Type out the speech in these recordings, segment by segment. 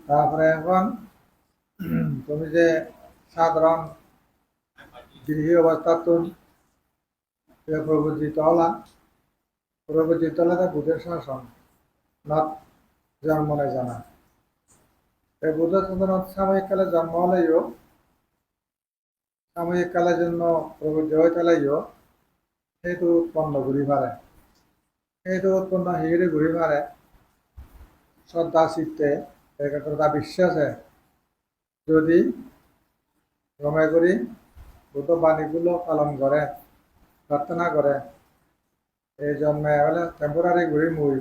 তারপরে এখন তুমি যে সাধারণ গৃহী অবস্থাতুন প্রবুজিত হলা, প্রবুজিত হলে বুধের শাসন নত জন্ম নেই জানা। এই বুধ সাধারণত সাময়িক কালে জন্ম হলেও সাময়িক কালের জন্য প্রবুদ্ধ হয়ে হলেও সেইটো উৎপন্ন ঘুরি পারে, সেইটো উৎপন্ন হিরে ঘুরি পারে শ্রদ্ধা চিত্তে একাগ্রতা বিশ্বাসে যদি রমে করি বুদ্ধ বাণীগুলো পালন করে প্রার্থনা করে এই জন্মে হলে টেম্পোরারি ঘুরি মুই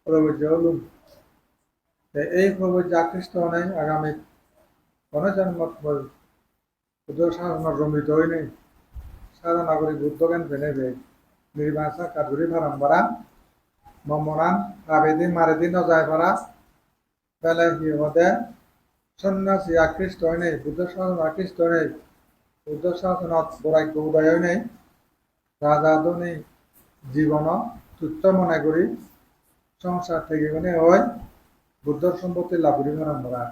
প্রবুদ্ধ হলুম। এই প্রবুদ্ধ আকৃষ্ট নেই আগামী কোনো জন্মত বুদ্ধ সাধনা রমিত হই নেই সাধনা করি বুদ্ধজ্ঞান ফেনে বে নির্বাচা কাঠগুড়ি ভারম্বরা মমনান আবেদিন মারেদিন অজায় পারা বেলে হিহদে সন্ন্যাসী আকৃষ্ট হয় নেই বুদ্ধ শাসন আকৃষ্ট নেই বুদ্ধ শাসনত বৈরাগ্য উদয় হয় নেই রাজাদনী জীবন তুচ্ছ মনে করি সংসার থেকে মানে হয় বুদ্ধ সম্পত্তি লাভ করি আমরা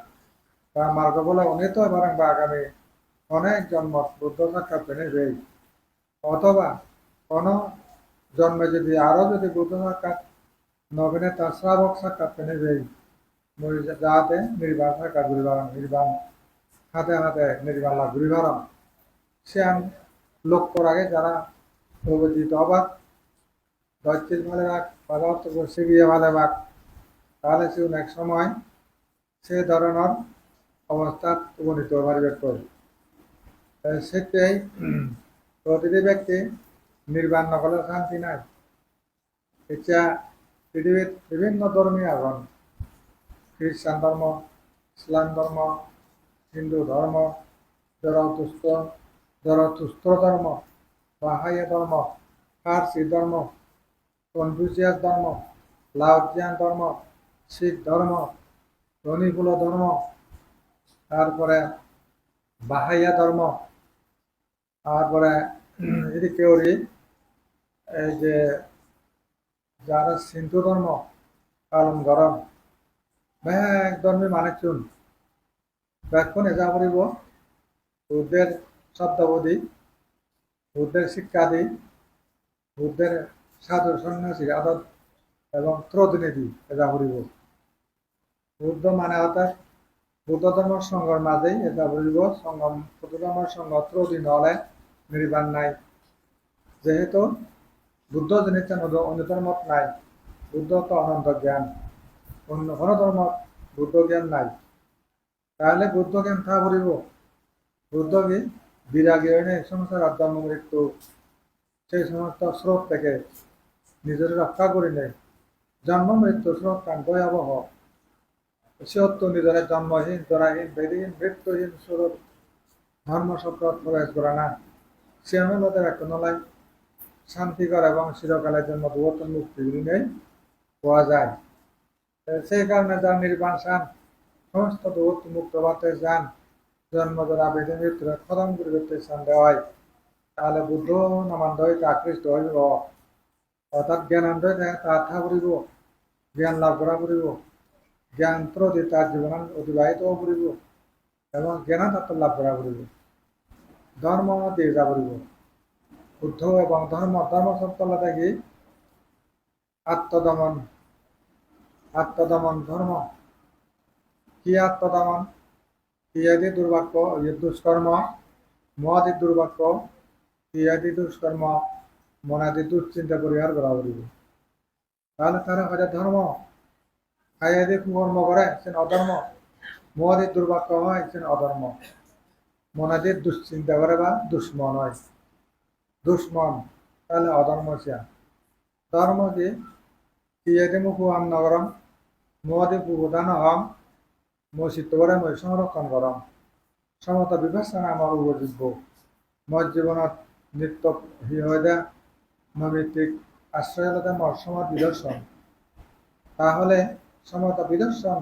বা মার্গ বলে উনি তো এবার বা আগামী অনেক জন্ম বুদ্ধ সাক্ষাৎ পেনে যাই অথবা কোন জন্মে যদি আরো যদি বুদ্ধ সাক্ষাৎ নবীনে তার শ্রাবক সাক্ষাৎ পেনে যাই যাতে নির্বাণ সাক্ষাৎ ঘুরি বাড়ান নির্বাণ হাতে হাতে নির্বাণ লাভ ঘুরি বাড়ান সে লক্ষ্যর আগে যারা প্রবর্তিত অবাক দৈত্যিল ভালে রাখ বাজার তো শিখিয়ে ভালে বাক তাহলে সে অনেক সময় সে ধরনের অবস্থার উপনীত পারিবে করে সেটাই প্রতিটি ব্যক্তি নির্বাণ নকলে শান্তি নাই। এটা পৃথিবীর বিভিন্ন ধর্মী আগুন খ্রিস্টান ধর্ম ইসলাম ধর্ম হিন্দু ধর্ম জরতুস্ত্র ধর্ম বাহাই ধর্ম ফার্সি ধর্ম কনফুসিয়াস ধর্ম লাওজিয়ান ধর্ম শিখ ধর্ম রনিকুল ধর্ম তারপরে বাহাইয়া ধর্ম তারপরে এদিকে ওরি এই যে যারা সিন্ধু ধর্ম পালন গরম ব্যাগ ধর্মী মানুষজন ব্যাগক্ষণ এজা করিব বুদ্ধের শব্দাবধি বুদ্ধের শিক্ষাদি বুদ্ধের সাধু সন্ন্যাসী আদত এবং প্রতিনিধি এজা করিব বুদ্ধ মানে অর্থাৎ বুদ্ধ ধর্মের সংঘর মাঝেই এটা বলিব সংগম বুদ্ধ ধর্মের সংঘ ত্রদি নহলে নির্বাণ নাই যেহেতু বুদ্ধ জিনিসটা অন্য ধর্মত নাই বুদ্ধ তো অনন্ত জ্ঞান অন্য কোনো ধর্মত বুদ্ধ জ্ঞান নাই তাহলে বুদ্ধ জ্ঞান থা করিব বুদ্ধ কি বিরাগী হয় নাই সংসার জন্ম মৃত্যু সেই সমস্ত স্রোত থেকে নিজের রক্ষা করি নেই জন্ম মৃত্যু স্রোত কান ভয়াবহ সত্য নিজের জন্মহীন জরাহীন বেদীহীন মৃত্যুহীন স্বরূপ ধর্মচক্র প্রবেশ করে না সে অনুবাদে ব্যাখ্যা নয় শান্তিকর এবং চিরকালের জন্য দুঃখ মুক্তি নেই পাওয়া যায় সেই কারণে যার নির্বাণ চান সমস্ত দুঃখ মুক্ত হতে চান জন্মজরা বেদে মৃত্যুর খতম করতে চান দেওয়ায় তাহলে বুদ্ধ নামান্ত হইতে আকৃষ্ট হইব অর্থাৎ জ্ঞানান্ত তার থা করিব জ্ঞান লাভ করা করিব জ্ঞান প্রতি তার জীবন অতিবাহিত করিব এবং জ্ঞানাতত্ত্ব লাভ করা করিব ধর্ম দিয়ে যা করিব বুদ্ধ এবং ধর্ম সত্তলা থাকি আত্মদমন আত্মদমন ধর্ম কি আত্মদমন ইয়াদি দুর্বাক্য দুষ্কর্ম মহাদি দুর্বাক্য ইয়াদি দুষ্কর্ম মনাদি দুশ্চিন্তা পরিহার করা করিব তাহলে তারা হয়তো ধর্ম আয়াদি কর্ম করে সে অধর্ম মহাদির দুর্বাক্য হয় সে অধর্ম মনাদির দুশ্চিন্তা করে বা দুশ্মন হয় দুশ্মন তাহলে অধর্ম সে ধর্ম কি ইয়াদি মুখু আম নগরম মহাদি প্রদান হম মই চিত্ত করে মই সংরক্ষণ করম সমতা বিবেচনা আমার উপযোগ্য মোৰ জীৱনত নিত্য হৈ দে নৈমিত্তিক আশ্রয় হলে মোৰ সময় বিদর্শন তাহলে সমতা বিদর্শন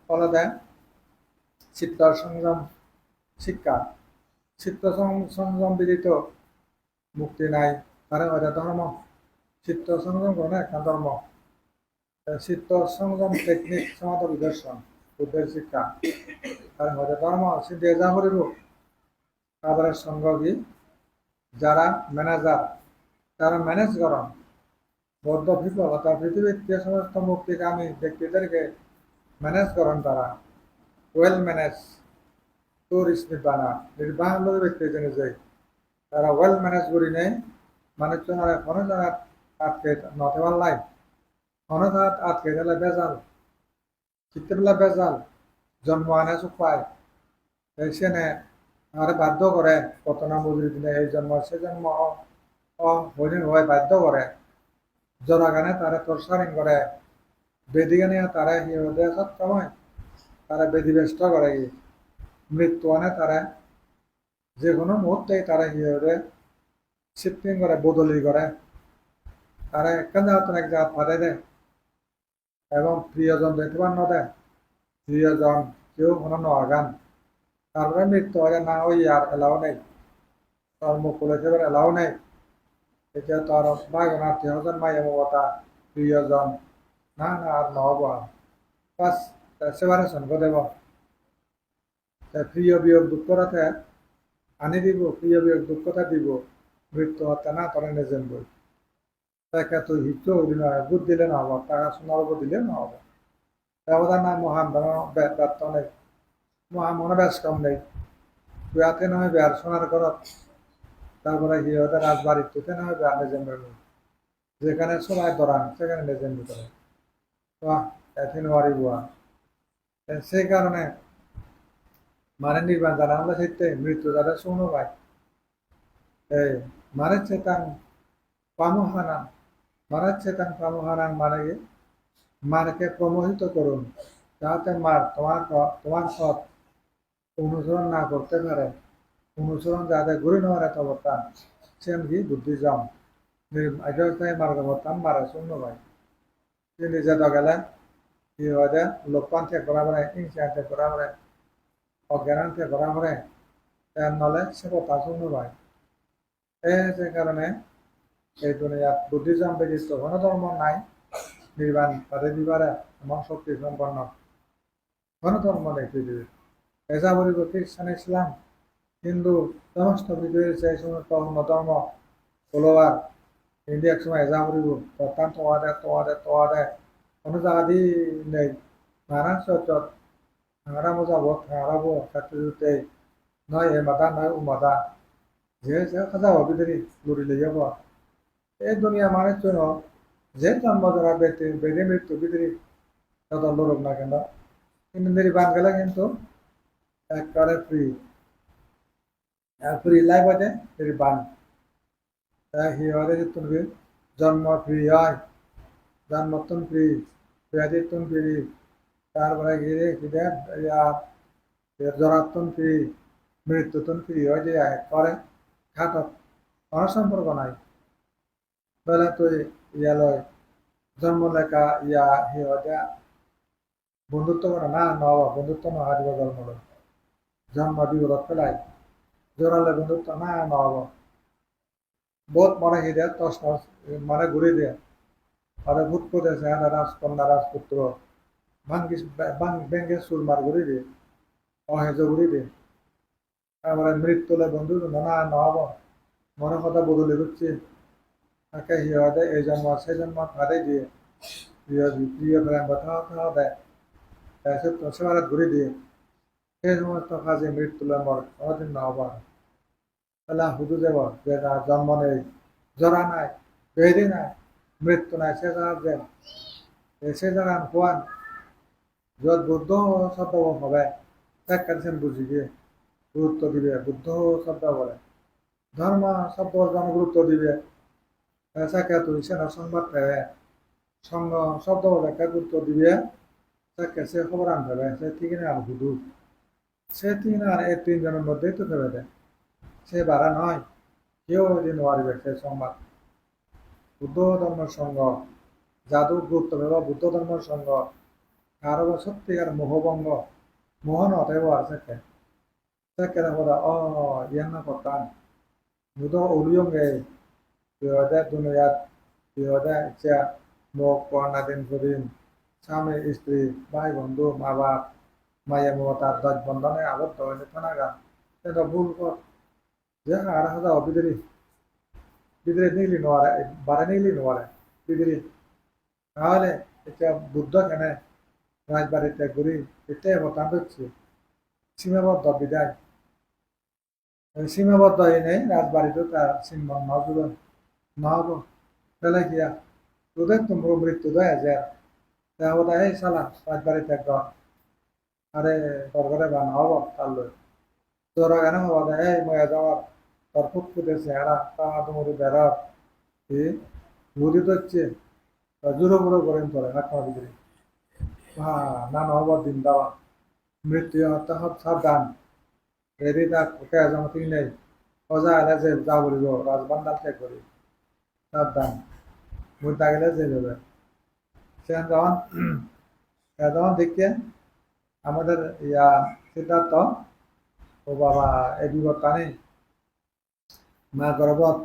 ফলে দেয় চিত্তর সংযম শিক্ষা চিত্ত সংযম বিদিত মুক্তি নাই তারা ওইটা ধর্ম চিত্ত সংযম করে না একটা ধর্ম চিত্ত সংযম টেকনিক সমতা বিদর্শন বুদ্ধের শিক্ষা তার মধ্যে ধর্ম সিদ্ধি যা করিব তাদের সঙ্গ কি যারা ম্যানেজার তারা ম্যানেজ করেন বৌদ্ধ পিপল অর্থাৎ পৃথিবীর যে সমস্ত মুক্তিকামী ব্যক্তিদেরকে ম্যানেজ করেন তারা ওয়েল ম্যানেজ টুরিস্ট নির্বাণা নির্বাহ ব্যক্তি জেনে যায় তারা ওয়েল ম্যানেজ করি নেই মানুষজনের কোনো জায়গায় আটকে নথে পারলাই কোনো জায়গায় আটকে গেলে বেজাল চিত্তবেলা বেজাল জন্ম আনে পায় সেনে আরে বাধ্য করে কত না বুঝি দিলে এই জন্ম সে জন্ম হরিণ হয় বাধ্য করে জনগানে তারা তরসারিং করে বেদিগানে তারা হিরোদে সব সময় তারা বেদিবেষ্ট করে মৃত্যু আনে তারা যে কোনো মুহূর্তেই তারা হিরোদে শিফটিং করে বদলি করে তারা একখান জায়গা এক জায়গা পাঠাই দেয় এবং প্রিয়জন দেখতে পান দেয় প্রিয়জন কেউ কোনো নগান তারপরে মৃত্যু হয়ে না ওই আর এলাও নেই তার মুখ খুলে সেবার এলাও নেই এতিয়া তার বাগন আত্মীয়জন মাইয়া মমতা প্রিয়জন না না আর নহব বাস সেপারেশন করে দেব প্রিয় বিয়োগ দুঃখটাতে আনি দিব প্রিয় বিয়োগ দুঃখটা দিব মৃত্যু হত্যা না করে নেজেন বই তাকে তুই হিচ্ছু দিন বুধ দিলে নহব টাকা সোনার উপর দিলে নহব ব্যবধান না মহান ব্যর্থ নেই মহা মনে বেশ কম নেই বিয়াতে নহয় বেয়ার সোনার ঘরত তারপরে কি হতে রাজবাড়িতে নহয় বেয়ার নেজেন যেখানে সবাই ধরান সেখানে নেজেন করে এতে নোয়ারি বুয়া সেই কারণে মানে নির্বাণ যারা আমরা সেতে মৃত্যু যারা শুনো ভাই এই মানে চেতান পামহানান মানে চেতান পামহানান মানে কি মারকে প্রমোহিত করুন যাতে মার তোমার সৎ অনুসরণ না করতে পারে অনুসরণ যাতে ঘুরে নেওয়ার এত অবস্থান সেন কি বুদ্ধিজম মার্গবর্তান মারে শূন্য ভাই কি নিজে দগেলে কি হয় লোকপান থেকে করা পরে হিংসা থেকে করা পরে অজ্ঞান থেকে করা পরে নলে সে কথা শূন্য ভাই সে কারণে এই দুনিয়াত বুদ্ধিজম ব্যতীত কোনো ধর্ম নাই নির্বাণ তাদের দিবারে এমন শক্তি সম্পন্ন কোনো ধর্ম নেই পৃথিবীর এসা বলিব খ্রিস্টান ইসলাম হিন্দু সমস্ত পৃথিবীর সেই সমস্ত অন্য ধর্ম ফলোয়ার হিন্দি এক সময় এসা বলিব প্রত্যান তোয়াদে কোনো জায়গা দিয়ে নেই নানান চর্চত হাঁড়া মোজাবো হাঁড়াবো চাকরিতে নয় এ মাদা নয় ও মাদা যে খাজা হবি দেরি লড়ি যাব এই দুনিয়া মানুষ জন্য যে জন্ম যারা বেদে মৃত্যু বিদেরি তত লড়ব না কেন কিন্তু নির্বাণ গেলে কিন্তু একবারে ফ্রি লাইফ আছে নির্বাণ হিয়ারে তুমি জন্ম ফ্রি হয় জন্মতন ফ্রি ব্যাধিতন ফ্রি তারপরে গিয়ে জরাতন ফ্রি মৃত্যুতন ফ্রি হয় যে করে খাটত কোনো সম্পর্ক নাই বলে তুই ইয়ালয় জন্ম লেখা ইয়া হিয়া বন্ধুত্ব করে না নহব বন্ধুত্ব নহা দিব জন্ম জন্ম বিপদত পেলাই জোরালে বন্ধুত্ব না নহব বহুত মনে কি দিয়ে তস মানে ঘুরে দিয়ে আর ভূত প্রদেশে রাজকন্যা রাজপুত্র ব্যাংকে সুরমার ঘুরে দিয়ে অহেজ ঘুরে দিয়ে তারপরে মৃত্যুলে বন্ধু না নহব মনে কথা বদলে দিচ্ছি তাকে হিয়া দেয় এই জন্ম সেই জন্ম তাদের দিয়ে প্রিয় প্রেম কথা দেয় সেবারে ঘুরে দিয়ে সেই সমস্ত কাজে মৃত্যুলে মর কোনোদিন নহব তাহলে হুদু যাব যে জন্ম নেই জরা নাই বেদি নাই মৃত্যু নাই সে জায়গা দেন সে জায়গা খোয়ান যত বুদ্ধ শব্দ হবে ত্যাগ কাটছেন বুঝি গিয়ে গুরুত্ব দিবে বুদ্ধ শব্দ বলে ধর্ম শব্দ জন গুরুত্ব দিবে তাকে তুই সেনা সংবাদ পেবে সঙ্গ শব্দ ব্যাখ্যা গুরুত্ব দিবে তাকে সে খবর আনতে হবে সে ঠিক না আর হুদু সে তিন আর এই তিনজনের মধ্যেই তো ভেবে দেয় সে বাড়া নয় কেউ দিন নোয়ারিবে সে সংবাদ বুদ্ধ ধর্মের সঙ্গ জাদু গুরুত্ব পেব বুদ্ধ ধর্মের সঙ্গ কারো সত্যিকার মোহভঙ্গ মোহন অতএব আছে তাকে বলা ইয়ান করতাম বুধ উলিয়ঙ্গে দুনিয়াত ইচ্ছা মুখ কর্ণাদিন করিম স্বামী স্ত্রী ভাই বন্ধু মা বাপ মায়া মমতার দশ বন্ধনে আবদ্ধ হইলে থানাগা এটা ভুল কর যে আর হাজা বিদেরি বিদেরি নিলি নোয়ারে বারে নিলি নোয়ারে বিদেরি তাহলে এটা বুদ্ধ কেন রাজবাড়িতে ঘুরি এটাই বতান হচ্ছে সীমাবদ্ধ বিদায় সীমাবদ্ধ এনে রাজবাড়িতে তার সিংহন নজুবেন নহব বেলা গিয়া তোদের তোমরা মৃত্যু দেয় যে তাহলে এই সালা রাজবাড়িতে একদম আরে দরবারে বা নহব তার লই তোরা কেন হওয়া দেয় এই ময়া যাওয়ার তোর ফুটফুটে চেহারা তা তোমার বেড়ার কি বুঝি তো হচ্ছে জোরো বুড়ো করেন তোরে হাত ভিতরে না নহব দিন দেওয়া মৃত্যু হত্যা সাবধান এদি তাক ওকে এজমতি নেই অজা এলে যে যা বলিব রাজবান্ডার ত্যাগ করি সাবধান মুদ্রা গেলে যে যাবে সে যখন দেখিয়ে আমাদের ইয়া সিদ্ধার্থ ও বাবা এই বিপদটা নেই মা গর্ভত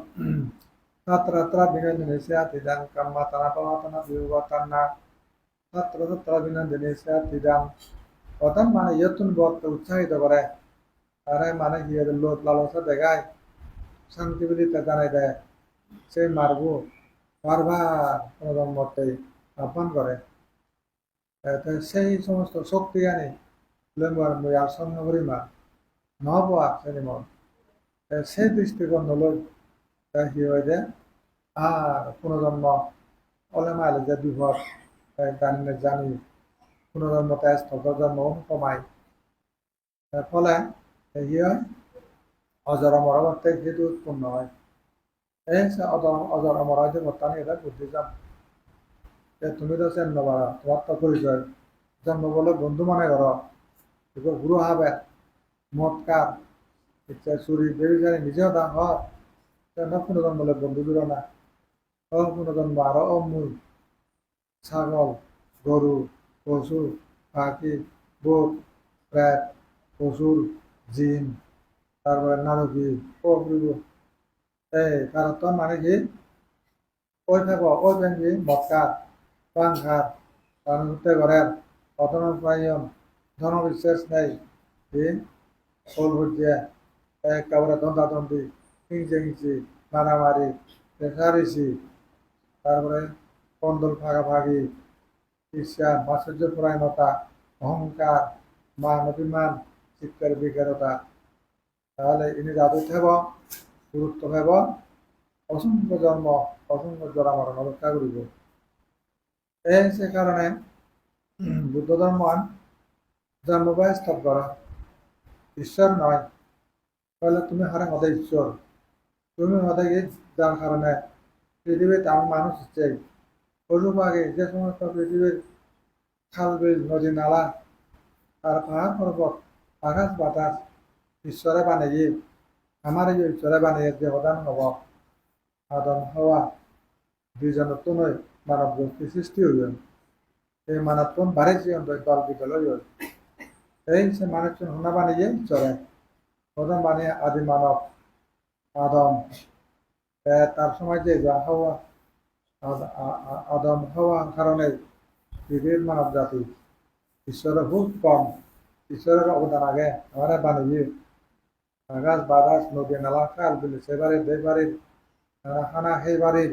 ছাত্র বিনোদিনী সিয়াতিদান কাম্মা তানা পাওয়া তানা বিভবতান্না ছাত্র বিনোদিনী সিয়াতিদান প্রথম মানে ইয়তুন বত উৎসাহিত করে তারা মানে কি লোক লালসা দেখায় শান্তি বিদিতে জানাই দেয় সেই মারবো বারবার কোন মতে আহ্বান করে সেই সমস্ত শক্তি আনি লেম্বার ময়ার সঙ্গে পরিমাণ নহবা সেনিমন সেই দৃষ্টিকোণ হলো কি হয় যে আর পুনর্জন্ম অলেমাইলে যে বিপদ জানি জানি পুনর্জন্মতে স্থল জন্ম কমায় ফলে কি হয় অজর মরবর্তে যেহেতু উৎপন্ন হয় এই অজর অমর যে বর্তমানে এটা বুদ্ধি যান তুমি তো চেন নবারা তোমার তো পরিচয় জন্ম বলে বন্ধু মনে করো গুরু হাবে মৎকার ইচ্ছা চুরি বেবিচারি নিজেও দাম হয় কোনো জন্মলে বন্ধু দূর না কোনো জন্ম আরো অমূল ছাগল গরু পশু পাখি বোট প্রেত পশুর জিন তারপরে নারকী প্রভৃতি এই কারণ তো মানে কি ওই থাকো ওই ব্যাংকি মৎকার পাংখার কারণ হতে ঘরের অধনপ্রায়ণ ধনবিশ্বাস নেই ফুল ভুজিয়া একেবারে দ্বন্দ্বাদ্বন্দ্বী হিংসে হিংসি মারামারি রেখারেখি তারপরে কন্দল ভাগাভাগি ঈর্ষা মাৎসর্য পরায়ণতা অহংকার মান অভিমান চিত্তের বিকারতা তাহলে ইনি যাদু থেব গুরুত্ব হেব অসংখ্য জন্ম অসংখ্য জরা মরণ অপেক্ষা করিব এই সে কারণে বুদ্ধ ধর্ম জন্মবায় স্তব করা ঈশ্বর নয় তাহলে তুমি হারে হদে ঈশ্বর তুমি হদে যার কারণে পৃথিবীতে আমি মানুষ চাই পশু পাখি যে সমস্ত পৃথিবীর খাল বিল নদী নালা আর পাহাড় পর্বত আকাশ বাতাস ঈশ্বরে বানিয়ে আমার এই ঈশ্বরে বানিয়ে যে প্রধান হব আদম হওয়া দুইজনের তো নয় মানব গোষ্ঠী সৃষ্টি হইবেন এই মানবপন বাড়িছে দল বিদ্যালয় এই সে মানুষজন হুনা বানিয়ে চলে প্রথম বানিয়ে আদি মানব আদম তার সময় যে হওয়া আদম হওয়ার কারণে পৃথিবীর মানব জাতি ঈশ্বরের খুব কম ঈশ্বরের অবদান আগে আমরা বানিয়ে আকাশ বাতাস নদী নালা খাল বিল সে বাড়ির দেশ বাড়ির খানা সেই বাড়ির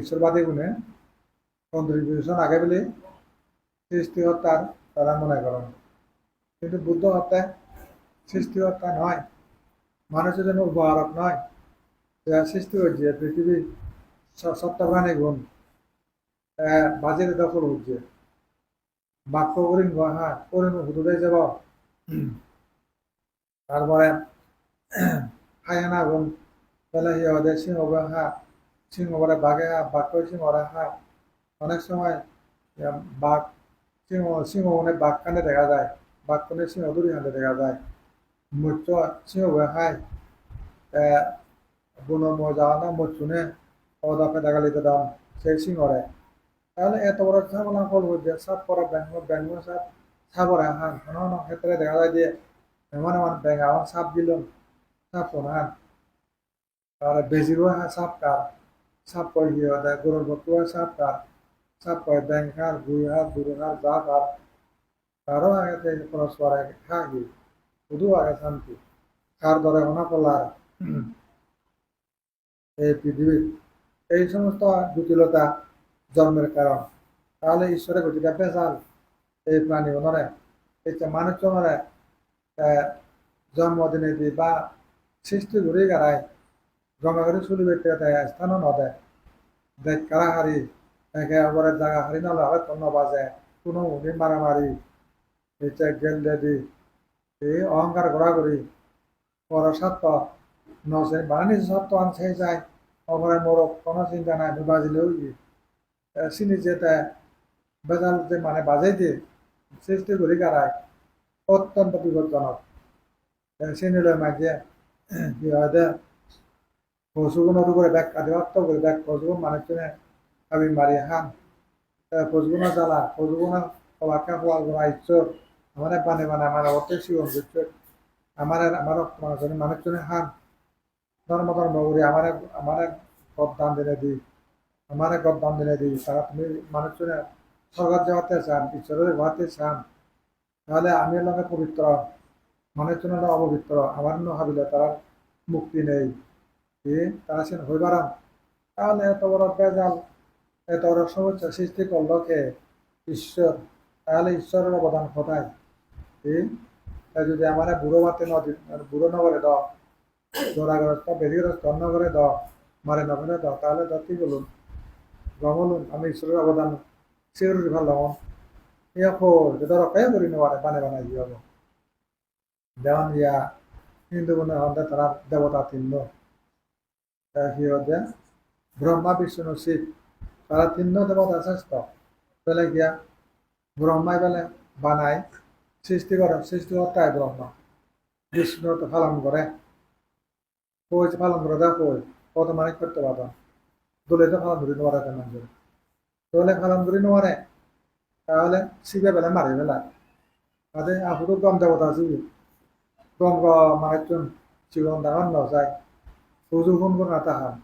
ঈশ্বরবাদী গুণে কন্ট্রিবিউশন আগে বলে সৃষ্টি হত্যার তারা মনে করেন কিন্তু বুদ্ধ হত্যায় সৃষ্টি হত্যা নয় মানুষের জন্য উপহারক নয় সৃষ্টি হচ্ছে পৃথিবী সপ্তাহানি গুণ বাজির দখল হচ্ছে বাক্য করিন হ্যাঁ করিন হুদুরে যাব তারপরে হায়ানা গুণ তাহলে ওদের সিংহ হ্যাঁ সিংহ বলে বাঘে হ্যাঁ বাক্য সিংহরা হ্যাঁ অনেক সময় বাঘ সিংহ সিংহ মানে বাঘ কানে দেখা যায় বাঘ কানে সিংহ দূরে হাতে দেখা যায় মৎস্য সিংহ খায় বুনো মজা না মৎস্যনে অদাপে দেখালিতে দাম সেই সিংহরে তাহলে এত বড় ছাগলা ফল হচ্ছে সাপ করা ব্যাঙ্গ সাপ সাপরে হান কোনো ক্ষেত্রে দেখা যায় যে এমন এমন ব্যাঙ্গ আমার সাপ দিল সাপ হান তাহলে বেজিরও হ্যাঁ সাপ কার সাপ কয় গিয়ে দেয় গরুর ভর্তুয়া সাপ কার সাপ কয় ব্যাঙ্ক হার গুই হার বুড়ো হার যা কার তারও আগে পরস্পর আগে থাকি শুধু আগে শান্তি কার ধরে হনা পড়লার এই পৃথিবীর এই সমস্ত জটিলতা জন্মের কারণ তাহলে ঈশ্বরের গতিটা পেশাল এই প্রাণী ওনরে এই মানুষজনরে জন্মদিনে দি বা সৃষ্টি ঘুরে গাড়ায় জমা করে চুলি বেটে দেয় স্থানও নদেয় দেখ কারা হারি একে অপরের জায়গা হারি নাহলে হয় তন্ন বাজে কোনো উনি মারামারি এটা গেল দি এই অহংকার ঘোরাঘুরি পর সত্য নসে বাণী সত্য আনছে যায় অপরের মোরক কোনো চিন্তা নাই বাজিলেও চিনি যেতে বেজাল যে মানে বাজাই দিয়ে সৃষ্টি করি গাড়ায় অত্যন্ত বিপজ্জনক চিনিলে মাঝে কি হয় দে পশুগুণের উপরে ব্যাগ আধিপত্য করে ব্যাগ পশুগুণ মানুষজনে আমি মারি হান পশুগুণ জ্বালা পশুগুণ সবাকে খোয়া গোড়া ইচ্ছর আমার বানে আমার অর্থে শিবন বুঝছে আমার মানুষজনে হান ধর্ম করি আমার গদ্দান দিনে দিই আমার গদ্দান দিনে দিই তারা তুমি মানুষজনে স্বর্গ যাওয়াতে চান ঈশ্বরের হওয়াতে চান তাহলে আমি লোকে পবিত্র মানুষজনের অপবিত্র আমার ভাবিলে তারা মুক্তি নেই কি তারা সে হইবারান তাহলে এত বড় বেজাল এত বড় সমস্যা সৃষ্টি করলো কে ঈশ্বর তাহলে ঈশ্বরের অবদান কোথায় কি যদি আমার বুড়ো মাতে নদী বুড়ো নগরে দ জোড়াগ্রস্ত বেদিগ্রস্ত অন্য করে দ মারে নগরে দ তাহলে দ কি বলুন বলুন আমি ঈশ্বরের অবদান সিউরি ভালো ইয়া খোর যেটা রক্ষাই করি নেওয়ারে বানাই দিয়ে হবো দেওয়ান ইয়া হিন্দু মনে হতে তারা দেবতা তিন্ন কি হচ্ছে ব্রহ্মা বিষ্ণু শিব তারা তিন্ন দেবতা শ্রেষ্ঠ বেলে গিয়া ব্রহ্মাই বেলে বানায় সৃষ্টি করে সৃষ্টিকর্তায় ব্রহ্মা বিষ্ণু তো পালন করে কই পালন করে দেখ কই কত মানে করতে পারতাম দলে তো পালন করি নেওয়ারে কেন দলে পালন করি নেওয়ারে তাহলে শিবে বেলে মারি বেলা তাদের আপুটো গম দেবতা শিব গম মানুষজন জীবন দাহন ন যায় সুযোগ গুণ গুণ তাহান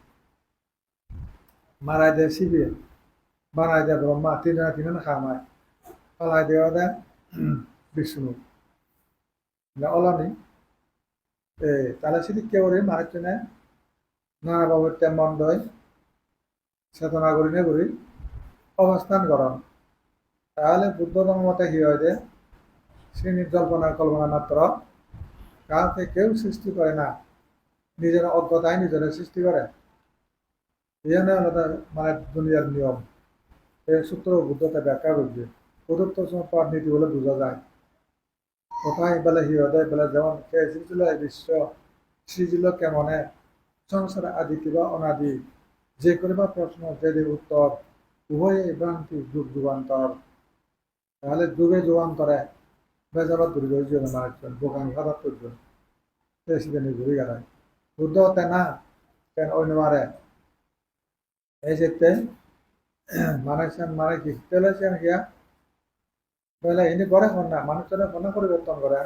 মারাই দে শিবে বানাই দে ব্রহ্মা তিনজনে খামায় পালাই দেওয়া দেয় বিষ্ণু অলনি তাহলে সেটি কেউরে মানুষজনে নানা বাবুর তেমন দয় চেতনা করি নে করি অবস্থান করন তাহলে বুদ্ধ ধর্ম মতে কি হয় যে শ্রী জল্পনা কল্পনা মাত্র কাউকে কেউ সৃষ্টি করে না নিজের অজ্ঞতায় নিজের সৃষ্টি করে এই জন্য আলাদা মানে দুনিয়ার নিয়ম এই সূত্র বুদ্ধতে ব্যাখ্যা করছে প্রদত্ত সম্পদ নীতি বলে বোঝা যায় কোথায় বেলা হিরদয় বেলা যেমন কে সৃজিল বিশ্ব সৃজিল কেমনে সংসার আদি কিবা অনাদি যে করিবা প্রশ্ন যে উত্তর উভয়ে ভ্রান্তি যুগ যুগান্তর তাহলে যুগে যুগান্তরে বেজাবার দূর করে জীবন মানুষজন বোকান খাবার করজন সেখানে ঘুরে গেলায় বুদ্ধ হতে না কেন ওই মারে এই যে মানুষজন মানে কি চলেছেন গিয়া তাহলে ইনি করে হন না মানুষজনের মনে পরিবর্তন করে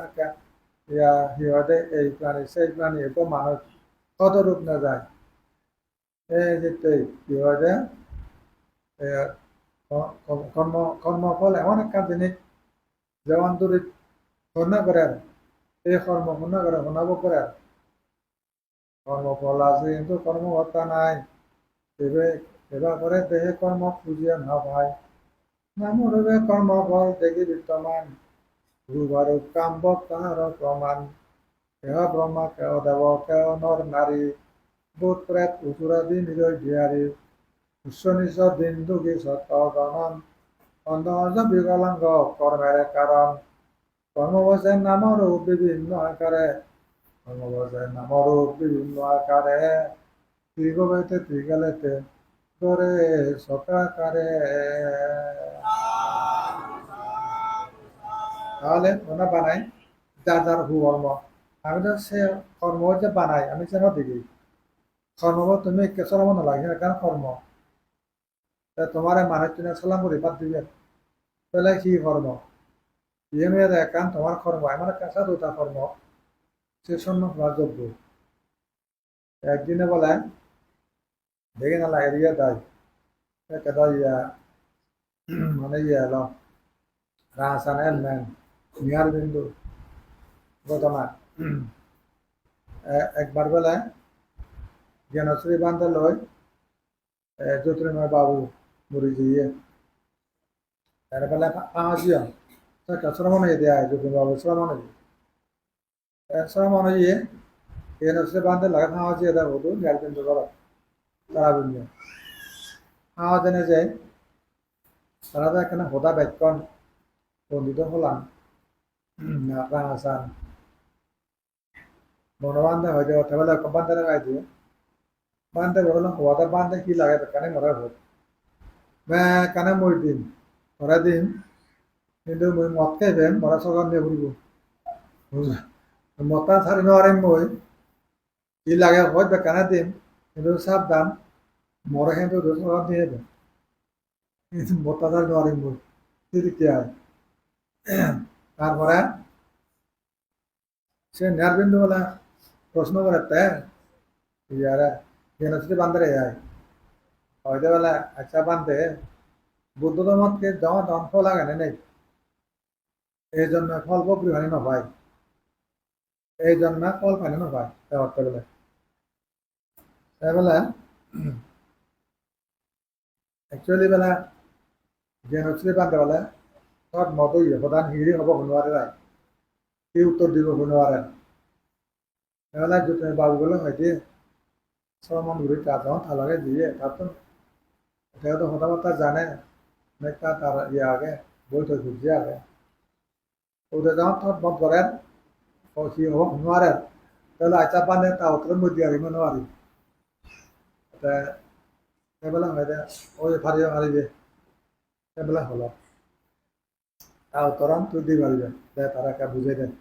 ইয়া হিহতে এই প্রাণী সেই প্রাণী এত মানুষ কত রূপ না যায় এই যে কি হয় যে কর্মফল এমন একটা জিনিস যেমন দূরে ঘটনা করে এই কর্ম ঘটনা করে শোনাব করে কর্মফল আছে কিন্তু কর্মকর্তা নাই এবার করে দেহে কর্ম খুঁজিয়া না ভাই নামরূপে কর্মফল দেখি বিদ্যমান গুরু কাম্ব তাহার প্রমাণ কেহ ব্রহ্মা কেহ দেব কেহ নর নারী ভূত প্রেত উচুরাদি নিরয় বিহারী উচ্চ নিচ দিন দুঃখী সত্য গণন অন্ধ বিকলাঙ্গ কর্মের কারণ কর্মবশের নামরূপ বিভিন্ন আকারে কর্মবশের নামরূপ বিভিন্ন আকারে ত্রিগবেতে ত্রিকালেতে করে সকাকারে তাহলে ওনা বানাই যার যার কর্ম আমি তো সে কর্ম যে বানাই আমি যেন দেখি কর্ম তুমি কেসর মনে লাগে কেন কর্ম তোমার মানুষজনে সালাম করে বাদ দিবে তাহলে কি কর্ম ইয়ে মেয়ে দেখান তোমার কর্ম আমার কাছে দুটা কর্ম সে শূন্য হওয়ার যোগ্য একদিনে বলে দেখে না লাগে দিয়ে দেয় কেদা ইয়া মানে ইয়ে এলো রাসান এলমেন নিয়ার বিন্দু ঘটনা একবার বেলায় জ্ঞানশ্রী বান্ধে লয় জ্যোতির্ময় বাবু মুড়ি দিয়ে তার বেলা পাঁচিও একটা শ্রমণ দেয়া জ্যোতির্ময় বাবু শ্রমণ শ্রমণ দিয়ে জ্ঞানশ্রী বান্ধে লাগে পাঁচিয়ে দেয় বধু নিয়ার বিন্দু ঘর তারা বিন্দু পাঁচ জনে যায় তারা তো এখানে হোদা ব্যাকরণ বন্ধিত হলাম রাঙাসান বনবান্ধে হয়তো অথবা বান্ধে লাগাই দিয়ে বান্ধে বললো হওয়াতে বান্ধে কি লাগে কানে মরা হোক কানে মই দিম মরা দিম কিন্তু মই মদ খাইবেন মরা সকাল নিয়ে ঘুরব মতা ছাড়ি নোৱাৰিম মই কি লাগে হয় কানে দিম কিন্তু সাবধান মরে কিন্তু সকাল নিয়ে দেবেন কিন্তু মতা ছাড়ি নোৱাৰিম মই কি হয় তারপরে সে নেয়ারবিন্দু বলে প্রশ্ন করে ইয়ারা জেনশ্রী বান্ধে যায় হয়তো বলে আচ্ছা বান্ধে বুদ্ধ ধর্মকে জমা দন ফল লাগে নেই এই জন্য ফল প্রকৃতি নপায় এই জন্য ফল পানি নপায় অর্থ বলে তাই বলে একচুয়ালি বেলা জেনশ্রী বান্ধে বলে সব মতই প্রধান হিরি হব শুনোয়ারে রায় কি উত্তর দিব শুনোয়ারে তাহলে যদি বাবুগুলো হয়তো শ্রমণ ঘুরে কাজ তালাকে দিয়ে তার তো এটা তো কথাবার্তা জানে অনেকটা তার ইয়ে আগে বইটা ঘুরছে আগে ওদের যখন থট মত করেন ও কি হব নোৱারেন তাহলে আচ্ছা পানে তা উত্তর মধ্যে আরিব নোৱাৰি সেইবেলা হয়তো ওই ফারিবে ফারিবে সেইবেলা হলো তা উত্তরণ তুই দি পারিবে তারা কে বুঝে দেন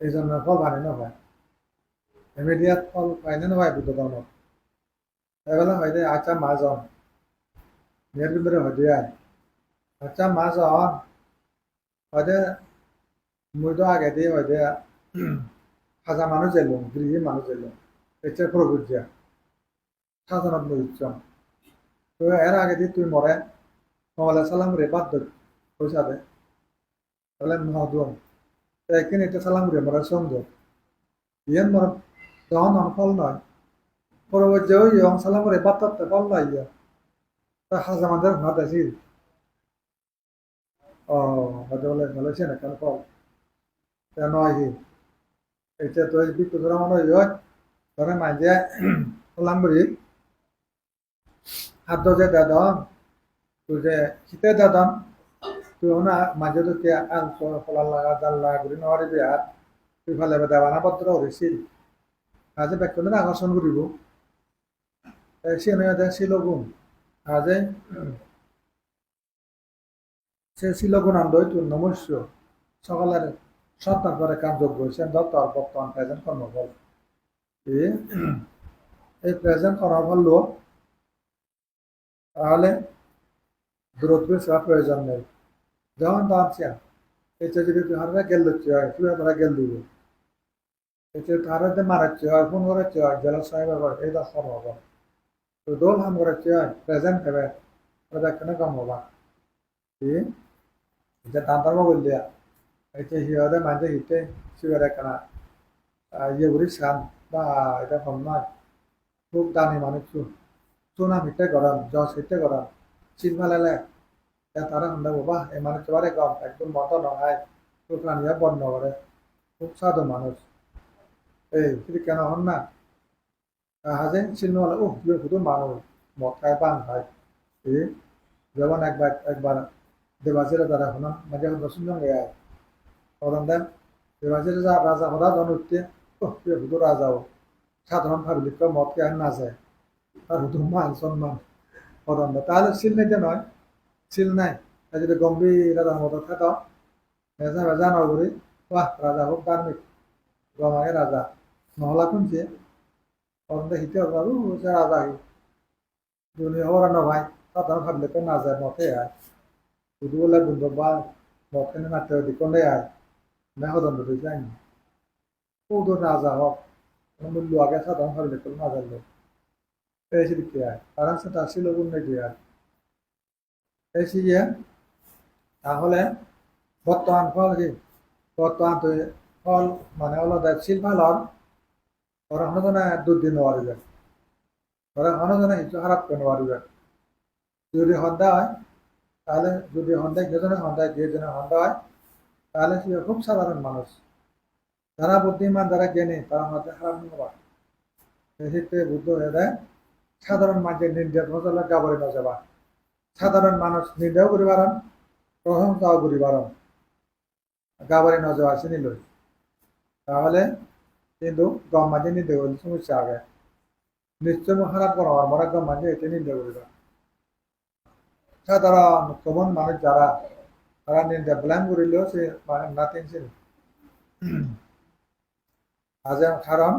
এই জন্য ফল পানি নপায় ইমিডিয়েট ফল পাইনে নপায় বুদ্ধ ধর্ম সেইবেলা হয়তো আচ্ছা মাজন মেয়ের ভিতরে হয়তো আচ্ছা মাজন হয়তো মই তো আগে দিয়ে হয়তো হাজার মানুষ এলো গৃহী মানুষ এলো এটা প্রভুজ্যা সাধারণত মরিচ্ছম তো এর আগে দিয়ে তুই মরে মহলে সালাম রে বাদ পয়সা দে তাহলে মহদুম একদিন এটা সালাম রে মরে সুন্দর ইয়েন মর যখন ফল নয় পরবর্তীও ইয়ং সালাম রে বাদ ফল নয় ইয়া তা হাজার মানুষের ঘর আছে ও হয়তো বলে বলেছে না কেন ফল কেন আহি এটা তো বিপদ মনে হয় ধরে মাঝে সালাম করি হাত যে দাদন তুই যে শীতে দাদন তুই না মাঝে তো কে আল ফলার লাগা জাল লাগা ঘুরি নোৱাৰিবি হাত তুই ফালে দেৱানা পত্ৰ হৰিছিল আজি ব্যক্তিজনে আকৰ্ষণ কৰিব সে শিলগুণ আজি সে শিলগুণ আন্দোলন তুই নমস্য সকালের সত্তার করে কার্যযোগ্য হয়েছেন দত্তর বর্তমান প্রেজেন্ট কর্মফল এই প্রেজেন্ট কর্মফল লোক তাহলে দূরত্বের সেবা প্রয়োজন নেই যেমন দাঁড়ছে এটা যদি তাহারা গেল দিচ্ছে হয় তুই তারা গেল দিব এটা তাহারা মারাচ্ছে হয় ফোন করাচ্ছে হয় জেলার সাহেব এই দশ কম হবো তো দোল হাম করাচ্ছে হয় প্রেজেন্ট হবে ওটা কেন কম হবা এটা দাঁতার বল দিয়া এটা হিয়ারে মাঝে হিতে সিগারে কেনা ইয়ে করি সান বা এটা কম নয় খুব দামি মানুষ চুনা হিতে গরম জস হিতে গরম চিন ফেলালে তারা হুন্ডা বাবা এই মানুষ এবারে কম একদম মত নয় প্রাণীরা বন্ধ করে খুব সাধু মানুষ এই কিন্তু কেন হন না হাজে চিহ্ন হলে ও শুধু মানুষ মদ খায় পান খায় এই যেমন একবার দেবাজিরা তারা হন মাঝে শুনলাম গায় তখন দেন দেবাজিরা যা রাজা হরা জন উঠতে ও শুধু রাজাও সাধারণ পাবলিক মদ খেয়ে না যায় আর শুধু মান সম্মান হরণ তাহলে চিল নিতে নয় ছিল নাই যদি গম্ভীর রাজা মতো থাকা ভেজা ভেজা নগরী বাহ রাজা হোক ধার্মিক গমায় রাজা নহলা শুনছে অরন্দে হিতে হবু সে রাজা হি দুনিয়া হওয়ার ন ভাই সাধারণ ভাবলে তো না যায় মতে আয় শুধু বলে বন্ধু বা মত কেন নাট্য দিকন্ডে আয় না হদন্ড তুই যায়নি কৌদ রাজা হোক মূল্য আগে সাধারণ ভাবলে তো না জানলো এই দিকে আয় কারণ সেটা ছিল গুণ নেই আয় এই তাহলে বর্তমান ফল কি বর্তমান তুই ফল মানে হলো শিল ফালর ওরা হনজনে দুদিন পারিবে ওরা হনজনে কিছু খারাপ করে পারিবে যদি হন্দা হয় তাহলে যদি হন্দায় যেজনে হন্দায় যেজনে হন্দা হয় তাহলে সে খুব সাধারণ মানুষ যারা বুদ্ধিমান যারা জ্ঞানী তারা মধ্যে খারাপ হওয়া সেক্ষেত্রে বুদ্ধ হয়ে দেয় সাধারণ মানুষের নির্দেশ ফসল গাবরে না যাবা সাধারণ মানুষ নির্দেহ করি পারেন প্রশংসাও করি পারেন গাবরে না যাওয়া চিনি লই তাহলে কিন্তু গম মাঝে নির্দেহ করলে সমস্যা আগে নিশ্চয় খারাপ করা হয় মরা গম মাঝে এতে নির্দেহ করিবা সাধারণ কমন মানুষ যারা তারা নির্দেশ ব্ল্যাম করিলেও সে মানে নাথিং ছিল আজ কারণ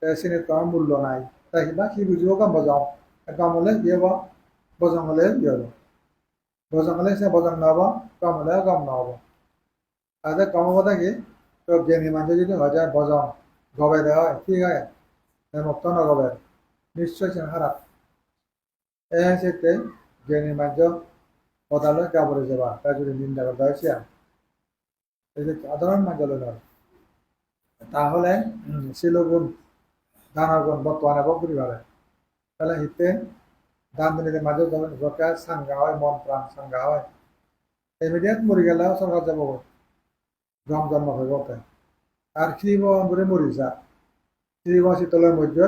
চিনির কোনো মূল্য নাই তাই কিবা কি বুঝিব কাম বজাও কাম হলে কি হব বজং হলে কি হব বজং হলে সে বজং নহব কম হলে কম নহব আজ কম হব থাকি তো জ্ঞানী মানুষ যদি হয়ে যায় বজং গবে দেওয়া হয় ঠিক হয় মুক্ত নগবে নিশ্চয় সে খারাপ এই ক্ষেত্রে জ্ঞানী মানুষ পদালয় গাবরে যাবা তাই যদি নিন্দা করতে হয়েছে এই যে সাধারণ মানুষ নয় তাহলে শিলগুণ দানার গুণ বর্তমানে বকরি পারে তাহলে হিতে দান দিনীদের মাঝে যখন জকা সাঙ্গা হয় মন প্রাণ সাঙ্গা হয় ইমিডিয়েট মরি গেলেও সরকার যাব জম জন্ম হয়ে বলতে আর খিব করে মরি যা খিব শীতলের মধ্যে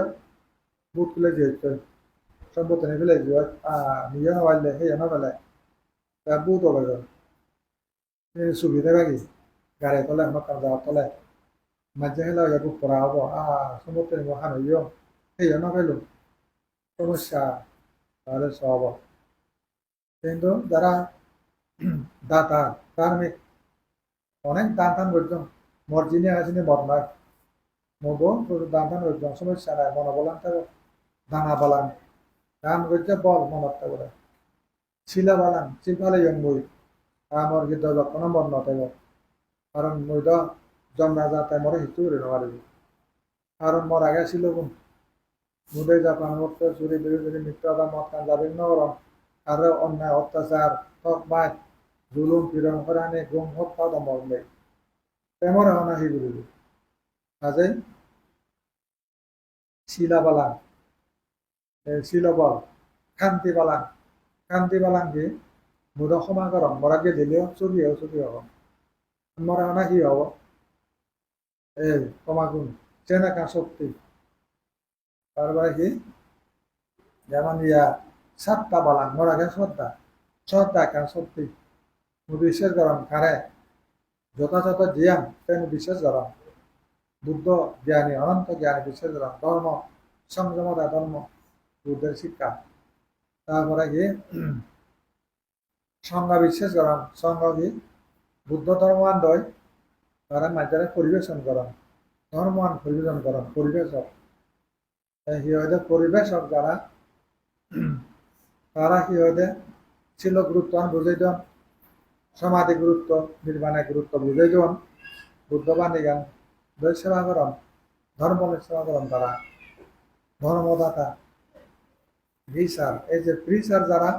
বুট খুলে যেতে সম্পত্তি নিয়ে ফেলে দিয়ে নিজে নবাইলে সেই নবেলে তা বুট হবে সুবিধা বাকি গাড়ি তলে মকান যাওয়ার তলে মাঝে হেলা হয়ে বুক করা হবো সম্পত্তি নিয়ে হান হইও সেই নবেলো সমস্যা তাহলে সব কিন্তু যারা দাতা ধার্মিক অনেক দান টান করতাম মর্জিনে আসেনি বদমাস মগো দান টান করতাম সমস্যা নাই মনে বলান থাকো দানা বালান দান করতে বল মনত থাকবে শিলা বালান শিল্পালে বই আমার কিন্তু যখন বন্ধ থাকবে কারণ মই তো জন্মা যাতে মরে হিচু করে নেওয়ারিবি কারণ মোর আগে ছিল কোন মুদে জাপান মত চুরি বিরোধী মিত্রতা মত কান যাবেন নরম আর অন্যায় অত্যাচার ঠক বাদ জুলুম পীড়ন করানে গুম হত্যা দমর নেই তেমন হনা হি বলিবি কাজে শিলা বালান শিলবল কান্তি বালান কি মুদ ক্ষমা করম মরাকে দিলেও চুরি হব মরা হনা কি হব এই ক্ষমা গুণ চেনাকা শক্তি তারপরে কি যেমন ইয়া সাতটা বালান মরাকে শ্রদ্ধা কান শক্তি বিশ্বাস গরম কারে যথাযথ জ্ঞান তেন বিশ্বাস গরম বুদ্ধ জ্ঞানী অনন্ত জ্ঞানী বিশ্বাস গরম ধর্ম সংযমতা ধর্ম বুদ্ধের শিক্ষা তারপরে কি সংজ্ঞা বিশ্বাস গরম সংঘ কি বুদ্ধ ধর্মান দয় তারা মাঝারে পরিবেশন গরম ধর্মান পরিবেশন গরম পরিবেশক সিহঁতে পরিবেশক যারা তারা সিহঁতে ছিল গুরুত্ব বুঝাই দেন সমাধি গুরুত্ব নির্বাণের গুরুত্ব বুঝাই দেন বুদ্ধবাণী গান দৈ সেবা করম ধর্ম সেবা করম তারা ধর্মদাতা ভিসার এই যে প্রিসার যারা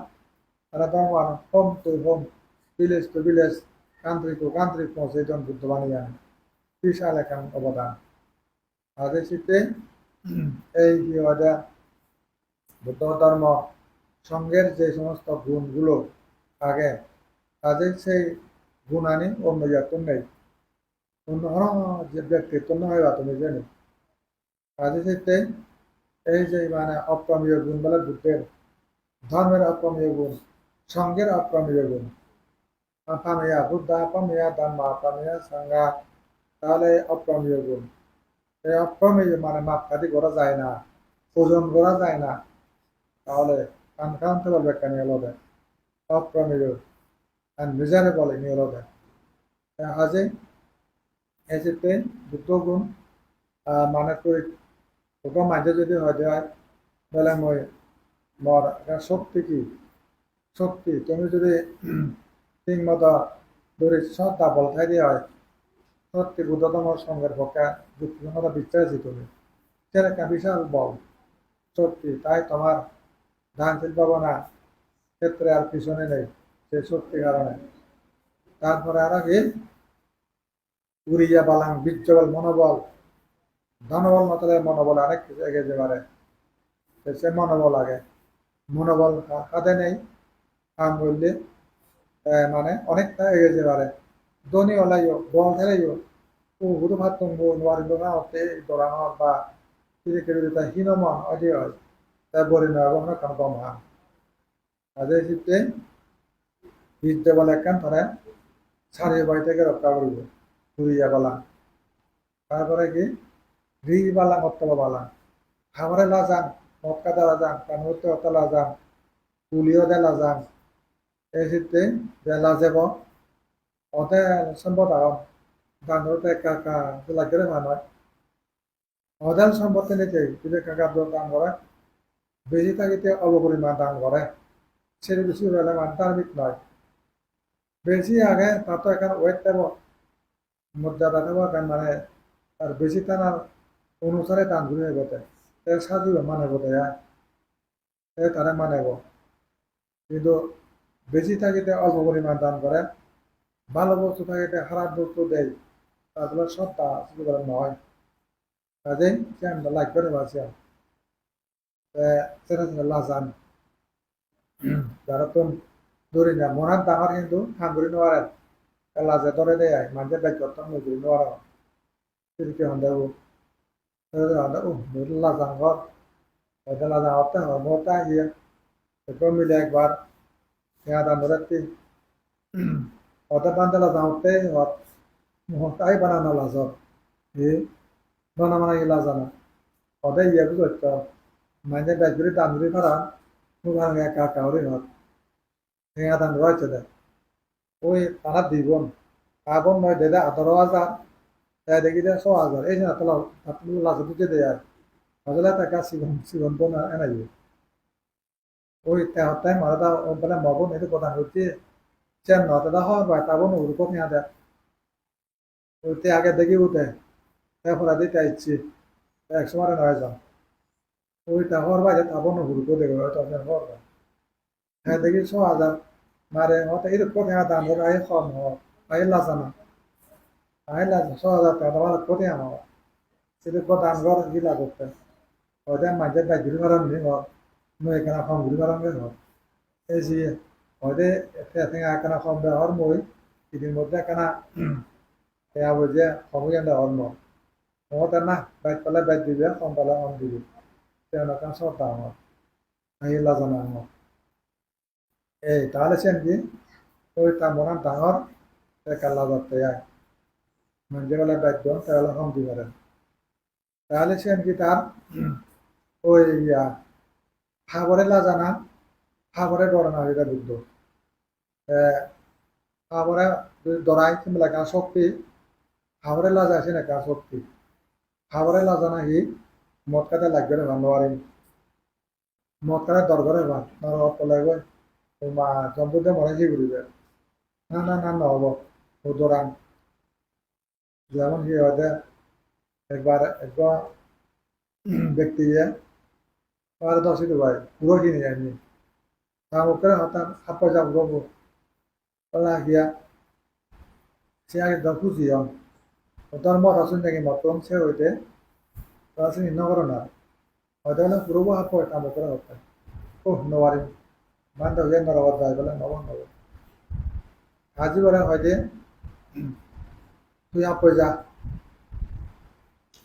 তারা ধর্ম home to home village to village country to country পৌঁছে দেন বুদ্ধবাণী গান বিশাল এখন অবদান তাদের শীতে এই কি বুদ্ধ ধর্ম সঙ্গের যে সমস্ত গুণগুলো থাকে তাদের সেই গুণ আনি অন্য জাতন নেই অন্য যে ব্যক্তিত্ব নয় বা তুমি জানি তাদের ক্ষেত্রে এই যে মানে অপ্রমেয় গুণ বলে বুদ্ধের ধর্মের অপ্রমেয় গুণ সঙ্গের অপ্রমেয় গুণ আপামেয়া বুদ্ধ আপামেয়া ধর্ম আপামেয়া সংজ্ঞা তাহলে অপ্রমেয় গুণ এই অপ্রমেয় মানে মাপকাঠি করা যায় না ওজন করা যায় না তাহলে আনকাউন্টেবল ব্যাখ্যা নিয়ে হলো অপ্রমেয় মিজারেবল নিয়ে হলো হাজে এক্ষেত্রে দুটো গুণ মানে করি দুটো মাঝে যদি হয়ে যায় তাহলে মই মর শক্তি কি শক্তি তুমি যদি ঠিক মতো ধরে শ্রদ্ধা বলথাই দিয়ে হয় সত্যি বুদ্ধতমর সঙ্গের পক্ষে যুক্তিসঙ্গত বিশ্বাসী তুমি সেটা একটা বিশাল বল শক্তি তাই তোমার ধান শিল্প না ক্ষেত্রে আর পিছনে নেই সেই শক্তির কারণে তারপরে আরো কি উড়িয়া বালাং বীর্যবল মনোবল ধনবল মতলে মনোবল অনেক কিছু এগিয়ে যেতে পারে সে মনোবল আগে মনোবল হাতে নেই কাম করলে মানে অনেকটা এগিয়ে যেতে পারে ধনী হলাইও বল থেলাইও ও হুদু ভাত তঙ্গু নোয়ারিল না হতে দৌড়ানোর বা কিছু কিছু যেটা হীনমন অধি হয় তা বলি না এবং কাম কম হা আজ শীতে বীর্য বলে একখান ধরে সারিয়ে বাড়ি থেকে রক্ষা করব ঘুরিয়া বালা তারপরে কি রি বালা মত্তবা বালা খাবারে লাজান মক্কা দে লাজান কানুতে অত লাজান পুলিও দে লাজান এই শীতে যে লাজেব অতে সম্পদ আগম দানতে কাকা লাগলে মানুষ অদাল সম্পত্তি নিতে যদি কাকা দান করে বেশি থাকিতে অবপরিমাণ দান করে সেটা বেশি হলে মানতার্মিক নয় বেশি আগে তার তো এখানে ওয়েট দেব মর্যাদা দেবো এখন মানে তার বেশি টানার অনুসারে দান ঘুরে গেতে সাজিব মানে বোধ তারা মানেব কিন্তু বেশি থাকিতে অল্প পরিমাণ দান করে ভালো বস্তু থাকিতে খারাপ বস্তু দেয় তারপরে সত্তা নয় কাজেই সে আমরা লাইক করে পাচ্ছি সেটা লাজান যারা তো ধরি না মনার ডাঙর কিন্তু খান ধরি নোয়ারেন লাজে ধরে দেয় মানুষের দায়িত্ব ধরি নোয়ার তিরিকে হন্দেব ও লাজান ঘর হয়তো লাজান হতে হয় মতা গিয়ে একটু মিলে একবার यहाँ धंधो तीन होता बांधे लाजा होते और होता ही बनाना लाजा ये बना बना ये लाजा ना होता ये भी तो मैंने बैटरी तांदुरी भरा मुझे गया काकाउरी हाथ यहाँ धंधो है चले वो ताना दीवन काबन में दे दे अतरो आजार তাই দেখি দে 100,000 এই যে আতলা আতলু লাজা দিতে দেয় হজলা টাকা সিগন তো না এনাই ওই তাই মারাদা বলে মবন এটা প্রধান হচ্ছে চেন নতদা হওয়ার বা তাবন উরুকো নিয়ে দেয় ওইতে আগে দেখি উঠে তারপরে দিতে ইচ্ছি 100 মারে 9 জন ওইটা হওয়ার বাইরে তাবন উরুকো দেখবে ওইটা হওয়ার হ্যাঁ দেখি 100,000 মারে হতে এরকম নিয়ে দাম ধরে আই কম হওয়া আই লাজানা আই লাজা 100,000 টাকা আমার কোটি আমার সেটা দাম ঘর গিলা করতে ওইটা মাঝে বাইক ঘুরে মারান নিয়ে ঘর নয় এখানে কম ঘুরে মারান ঘর এই যে হয়তো একটা একখানা কম ব্যবহার মই ইতির মধ্যে একখানা সেয়া বুঝে সময় হর্ম মত না বাইক পালে বাইক দিবে কম পালে কম দিবে তেওঁলোকে চৰ্তা আমার আহিলা জানা আমার এই তাহলে সেন কি ওই তার ডাঙর কাল্লা ধরতে যায় মানে বেলা বাইক দেন তাহলে কম দিবে তাহলে সেন কি তার ওই খাবারে লাজানা খাবারে ডরানা হইতা বুদ্ধ খাবারে ডরাই কিংবা গা শক্তি খাবারে লাজা আছে না গা শক্তি খাবারে লাজানা হি মদ খাতে লাগবে না নোয়ারিম মদ খাতে দরকারে ভাত নর তলাই গই মা জম্পুতে মনে কি ঘুরিবে না না না নহব ও দরান যেমন কি হয়তো একবার ব্যক্তি পারদর্শিত ভাই পুরো কিনে যায়নি তা ওকে হঠাৎ আপা যাব গব ওলা গিয়া সে আগে খুঁজি ওটার মত আসুন নাকি মতন সে হইতে আসুন নগর না হয়তো হলে পুরো আপা কাম করে হতে ও নবারি মান তো গিয়ে নরবত যাই বলে নব নব আজি বলে হয়তো তুই আপয় যা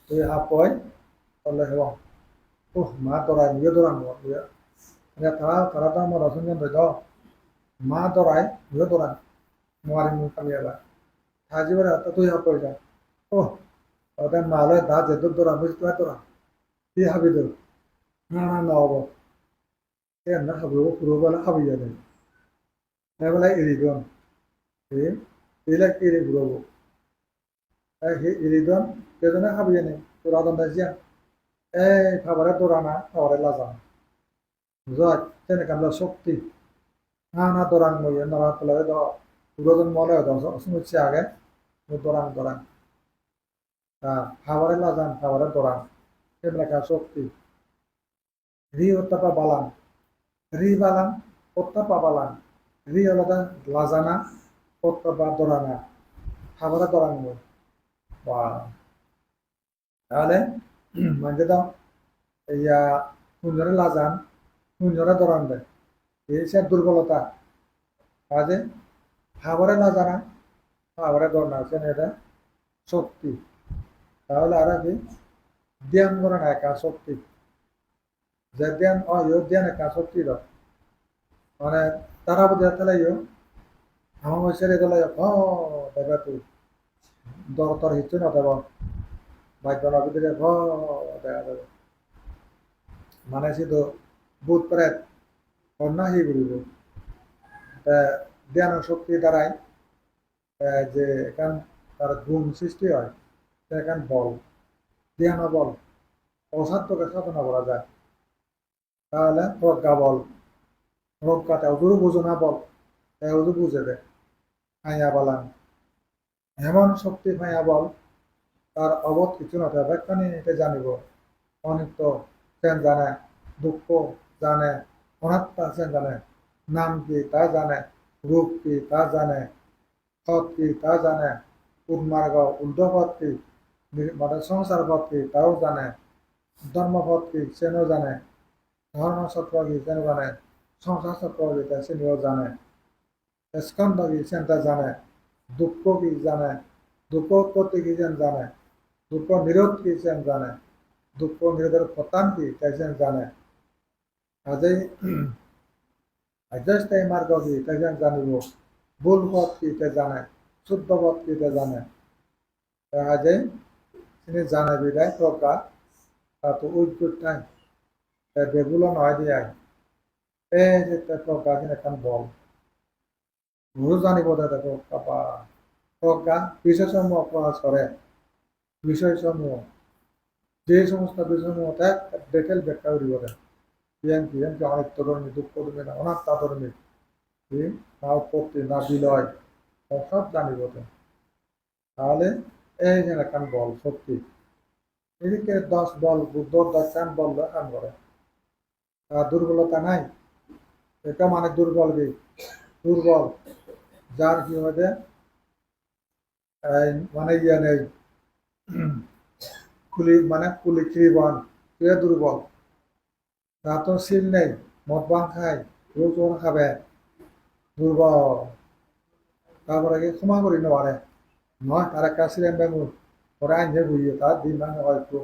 তুই আপয় তাহলে হেব ও মা দরাই নিয়ে দরান তারা তো আমার রসুন ধৈর্য মা দরাই নিয়ে দরান নোয়ারি মুখ কামিয়ালা আজি বলে তুই আপয় যা ও ওদের মালে দা যেদুর দরান বুঝতে হয় তোরা কি হাবি তোর না না না হব না হাবি পুরো বেলা হাবি যাবে এবেলা এরিদন এলা এরি ঘুরব এরিদন কেজনে হাবি জানে তোরা দন দাইছিয়া এই খাবারে দৌড়ানা খাবারে লাজা বুঝায় তেনেকে আমরা শক্তি না না দৌড়ান মই নরা তলে পুরোজন মলে সমস্যা আগে দৌড়ান দৌড়ান খাবারে লাজান খাবারে দৌড়ান সেগুলা শক্তি রি হত্যা বালান রি বালান হত্যা বালান রি হলো লাজানা করতে বা ধরা না খাবারে ধরা নেব বা তাহলে মানে তো ইয়া কুঞ্জরে লাজান কুঞ্জরে ধরান দেয় এই সে দুর্বলতা কাজে খাবারে না জানা খাবারে ধর না আছে এটা শক্তি তাহলে আর কি ধ্যান করে না একা শক্তি যে ধ্যান ধ্যান একা শক্তি দাও মানে তারা বোধ তাহলে আমার বয়সের এগুলো দেখা তুই দরকার হিচ্ছে না দেব ভাগ্য ভিতরে দেখা যাবে মানে শুধু ভূত প্রেত কন্যা হি বলিব জ্ঞান শক্তি দ্বারাই যে এখান তার গুণ সৃষ্টি হয় এখান বল জ্ঞান বল অসাধ্যকে সাধনা করা যায় তাহলে প্রজ্ঞা বল প্রজ্ঞাতে ওদেরও বোঝো না বল ওদের বুঝে দেয় ফাইয়া বালান এমন শক্তি ফাইয়া বল তার অবধ কিছু না ব্যাখ্যানি এটা জানিব অনিত্য সেন জানে দুঃখ জানে অনাত্মা সেন জানে নাম কি তা জানে রূপ কি তা জানে সৎ কি তা জানে উন্মার্গ উর্ধপথ কি মানে সংসার পথ কি তাও জানে ধর্মপথ কি সেনও জানে ধর্মসত্র কি সেন জানে সংসার সত্র কি সেও জানে স্কন্ধ কি সেনটা জানে দুঃখ কি জানে দুঃখ উৎপত্তি কি যেন জানে দুঃখ নিরোধ কি সেন জানে দুঃখ নিরোধের পতান কি তাই সেন জানে কাজেই আধ্যাত্মিক মার্গ কি তাই যেন জানিব ভুল পথ কি তে জানে শুদ্ধ পথ কি তে জানে কাজেই তিনি জানে বিদায় প্রজ্ঞা তাতো উদ্যোগ নাই বেগুলো নয় দিয়ে এই যে প্রজ্ঞা কিন্তু এখন বল গুরু জানিব দেখো পাপা প্রজ্ঞা বিষয়সমূহ প্রকাশ করে বিষয়সমূহ যে সমস্ত বিষয়সমূহ ডেটেল ব্যাখ্যা করিব কি অনিত্য ধর্মী দুঃখ ধর্মী না অনাত্মা ধর্মী না উৎপত্তি না বিলয় সব জানিব তাহলে এই যে এখন বল শক্তি এদিকে 10 বল বুদ্ধ 10 বল কাম করে তার দুর্বলতা নাই এটা মানে দুর্বল কি দুর্বল যার কি হবে মানে ইয়ে নেই কুলি খিরিবান সে দুর্বল তার তো শিল নেই মদ ভাং খায় রোজ খাবে দুর্বল তারপরে কি ক্ষমা করি নেওয়ারে নয় তার একটা ছিলেন বেঙ্গুর পরে আইনে বুঝিয়ে তার দিন ভাঙে হয়তো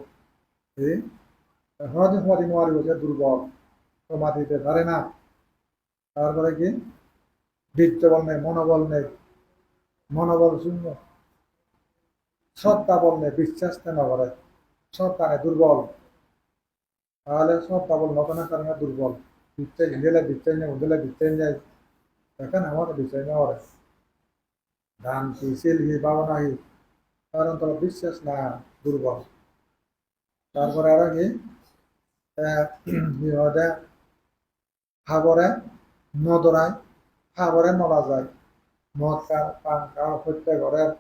সমাধি সমাধি নোয়ারি বসে দুর্বল ক্ষমা দিতে পারে না তারপরে কি বীর্য বল নেই মনোবল শূন্য শ্রদ্ধা বল নেই বিশ্বাস কেন করে শ্রদ্ধা নেই দুর্বল তাহলে শ্রদ্ধা বল নতনের কারণে দুর্বল বিচ্ছাই হিন্দিলে বিচ্ছাই নেই উন্দিলে বিচ্ছাই যায় দেখেন আমার বিচ্ছাই নেওয়া ধান কি শিল কি ভাবনা কি কারণ তোর বিশ্বাস না দুর্বল তারপরে আরো কি খাবরে নদরায় খাবরে নলা যায় মদ কার পান কার হত্যা ঘরের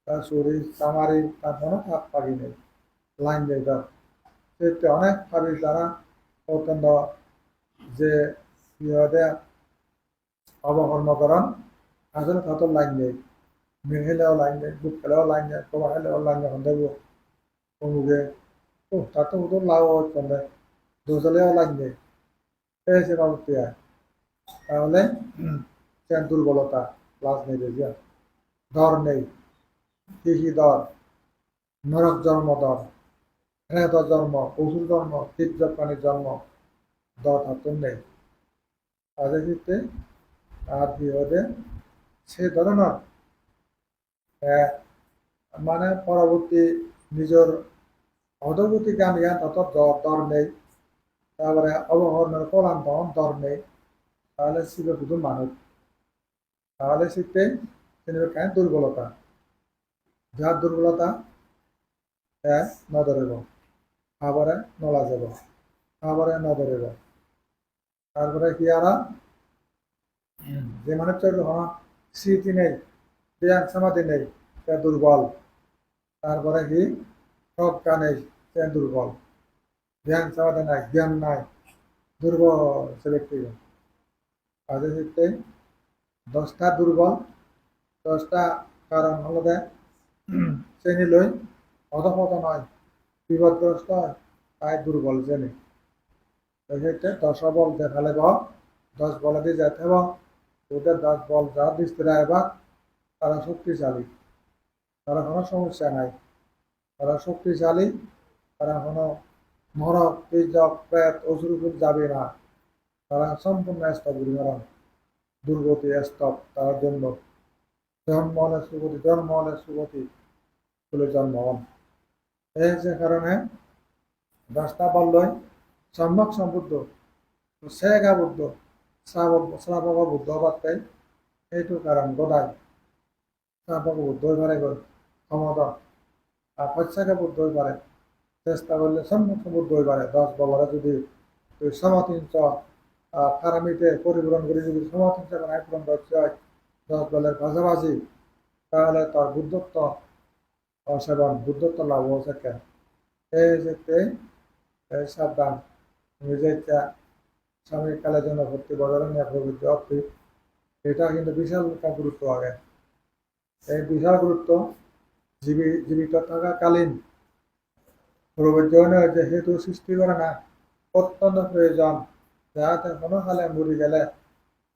তার শরীর চামারি তার কোনো হাত পাগি নেই লাইন নেই তার সেটা অনেক ভাবি তারা অত্যন্ত যে ইহদে অবকর্মকরণ আসলে কত লাইন নেই মেঘেলেও লাইন নেই বুক খেলেও লাইন নেই কমা খেলেও লাইন এখন দেবো অমুকে ও তার তো ওদের লাভ হচ্ছে দোজলেও লাইন নেই এই সে বাবুতে তাহলে সে দুর্বলতা লাভ নেই বুঝিয়া দর নেই কৃষি দর নরক জন্ম দর প্রেত জন্ম পশুর জন্ম তীর্য প্রাণীর জন্ম দর হাতুন নেই তাদের ক্ষেত্রে আর কি হবে সে ধরনের মানে পরবর্তী নিজের অধগতি জ্ঞান জ্ঞান তত দর নেই তারপরে অবহরণের কলান তখন দর নেই তাহলে শিবে শুধু মানুষ তাহলে শিখতে তিনি কেন দুর্বলতা যার দুর্বলতা নধরিব খাবারে নলা যাব খাবারে নধরিব তারপরে কি আর যে মানুষের স্মৃতি নেই জ্ঞান সমাধি নেই সে দুর্বল তারপরে কি প্রজ্ঞা নেই সে দুর্বল জ্ঞান সমাধি নাই জ্ঞান নাই দুর্বল সে ব্যক্তি কাজে শিখতে 10টা দুর্বল 10টা কারণ হলো যে শ্রেণী লই অধপত নয় বিপদগ্রস্ত হয় তাই দুর্বল শ্রেণী সেক্ষেত্রে 10 বল দেখালে বা 10 বলে দিয়ে যেতে এবং ওদের 10 বল যা দিচ্ছে এবার তারা শক্তিশালী তারা কোনো সমস্যা নাই তারা শক্তিশালী তারা কোনো মরক তির্যক প্রেত অসুরকুল যাবে না তারা সম্পূর্ণ স্তব্ধ কারণ দুর্গতি স্তব তার জন্য জন্ম হলে সুগতি জন্ম হলে সুগতি বলে জন্মন এই যে কারণে 10টা বললই সম্যক সম্বুদ্ধ সেগা বুদ্ধ শ্রাবক বুদ্ধ বার্তাই এইটো কারণ গদাই শ্রাবক বুদ্ধ পারে ক্ষমতা আর পশ্চাকে বুদ্ধ পারে চেষ্টা করলে সম্যক বুদ্ধ পারে 10 বছরে যদি তুই সমতিঞ্চ ফারামিতে পরিপূরণ করে যদি সমতিঞ্চ বানায় পূরণ করতে হয় 10 বলের পাশাপাশি তাহলে তার বুদ্ধত্ব সেবন বুদ্ধত্ব লাভ হচ্ছে কেন এই যে সাবধান নিজের স্বামী কালের জন্য ভর্তি বদলে নিয়ে প্রবৃত্তি অর্থী এটা কিন্তু বিশাল একটা গুরুত্ব আগে এই বিশাল গুরুত্ব জীবিত থাকাকালীন প্রবৃত্তি যে হেতু সৃষ্টি করে না অত্যন্ত প্রয়োজন যাতে কোনো কালে মরি গেলে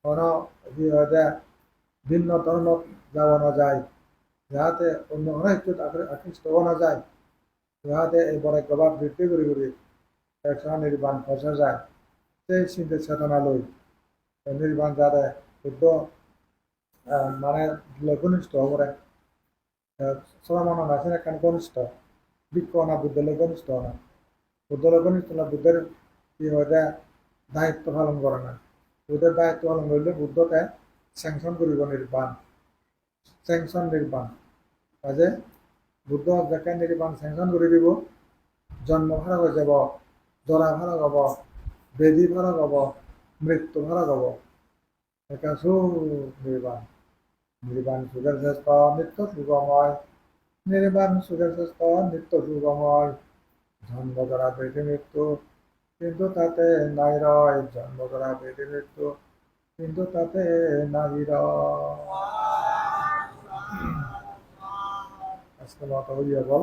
কোনো কি হয় যে ভিন্ন ধর্ম যাওয়ানো যায় যাতে অন্য কোনো একটু আকৃষ্ট হওয়া যায় যাতে এই বড় প্রভাব বৃদ্ধি করে করে একসময় নির্বাণ ফসা যায় সেই চিন্তা চেতনা লই নির্বাণ যাতে শুদ্ধ মানে ঘনিষ্ঠ করে সমান আছে এখানে ঘনিষ্ঠ বৃক্ষ না বুদ্ধের ঘনিষ্ঠ না বুদ্ধের ঘনিষ্ঠ না বুদ্ধের কি হয় যে দায়িত্ব পালন করে না বুদ্ধের দায়িত্ব পালন করলে বুদ্ধকে স্যাংশন করিব নির্বাণ স্যাংশন নির্বাণ কাজে বুদ্ধ যাকে নির্বাণ স্যাংশন করে দিব জন্ম ভাড়া হয়ে যাব জরা ভাড়া হব বেদি ভাড়া হব মৃত্যু ভাড়া হব এটা নির্বাণ নির্বাণ সুখের শ্রেষ্ঠ নিত্য সুগময় নির্বাণ সুখের শ্রেষ্ঠ নিত্য সুগময় জন্ম করা বেদি মৃত্যু কিন্তু তাতে নাই রয় জন্ম করা বেদি মৃত্যু কিন্তু তাতে নাই রয় আজকে মতো হইয়া বল